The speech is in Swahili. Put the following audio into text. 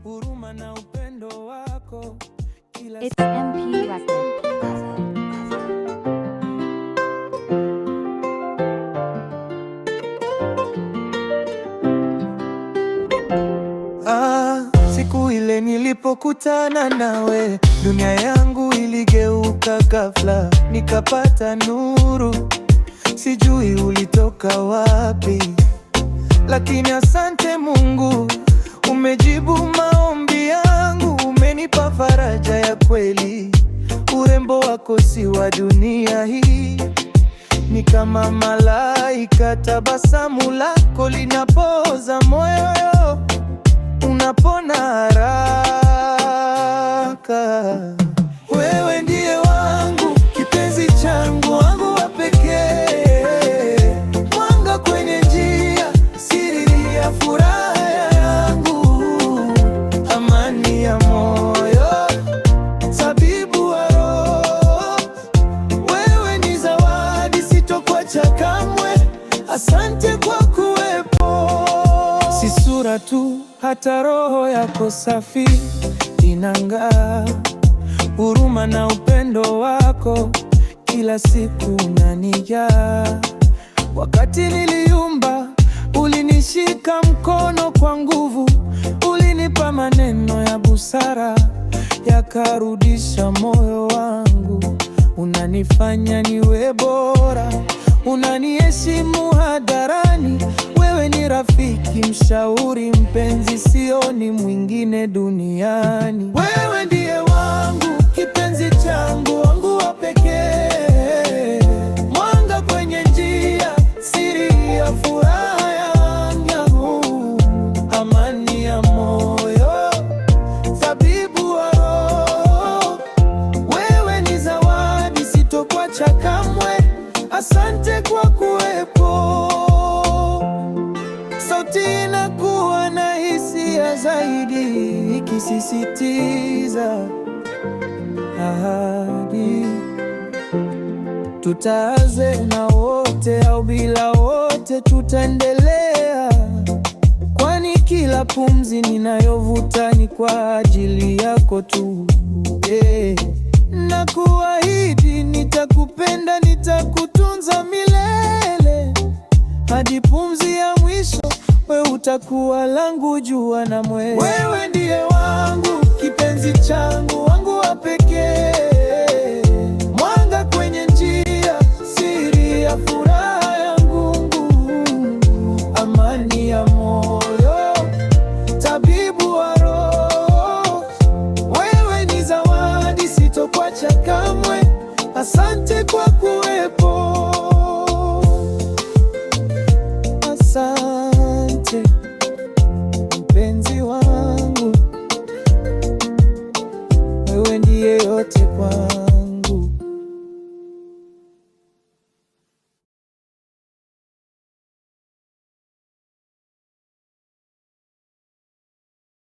huruma na upendo wako kila It's MP Record. Siku ile nilipokutana nawe, dunia yangu iligeuka ghafla, nikapata nuru. Sijui ulitoka wapi, lakini asante Mungu, umejibu maombi yangu, umenipa faraja ya kweli. Urembo wako si wa dunia hii, ni kama malaika. Tabasamu lako linapoza moyo, unapona haraka. Wewe ndiye wangu, kipenzi changu, wangu wa pekee, mwanga kwenye njia, siri ya furaha yangu, amani ya moyo, tabibu wa roho. Wewe ni zawadi, sitokuacha kamwe. Asante kwa kuwepo, si sura tu, hata roho yako safi inang'aa. Huruma na upendo wako kila siku unanijaa. Wakati niliumba, ulinishika mkono kwa nguvu, ulinipa maneno ya busara, yakarudisha moyo wangu. Unanifanya niwe bora, unaniheshimu hadharani. Wewe ni rafiki, mshauri, mpenzi, sioni mwingine duniani. Wewe ndiye wangu, kipenzi changu, wangu wa pekee, mwanga kwenye njia, siri ya furaha yangu, amani ya moyo, tabibu wa roho. Wewe ni zawadi, sitokuacha kamwe. Asante kwa kuwepo. Sauti inakuwa na hisia zaidi, ikisisitiza ahadi. Tutaanze na wote au bila wote, tutaendelea, kwani kila pumzi ninayovuta ni kwa ajili yako tu. Na kuahidi nitakupenda, nitakutunza milele, hadi pumzi ya mwisho. Wewe utakuwa langu jua na mwezi. Wewe ndiye wangu, kipenzi changu, wangu wa pekee, mwanga kwenye njia, siri ya furaha yangu, amani ya moyo, tabibu wa roho. Wewe ni zawadi, sitokuacha kamwe. Asante kwa kuwepo.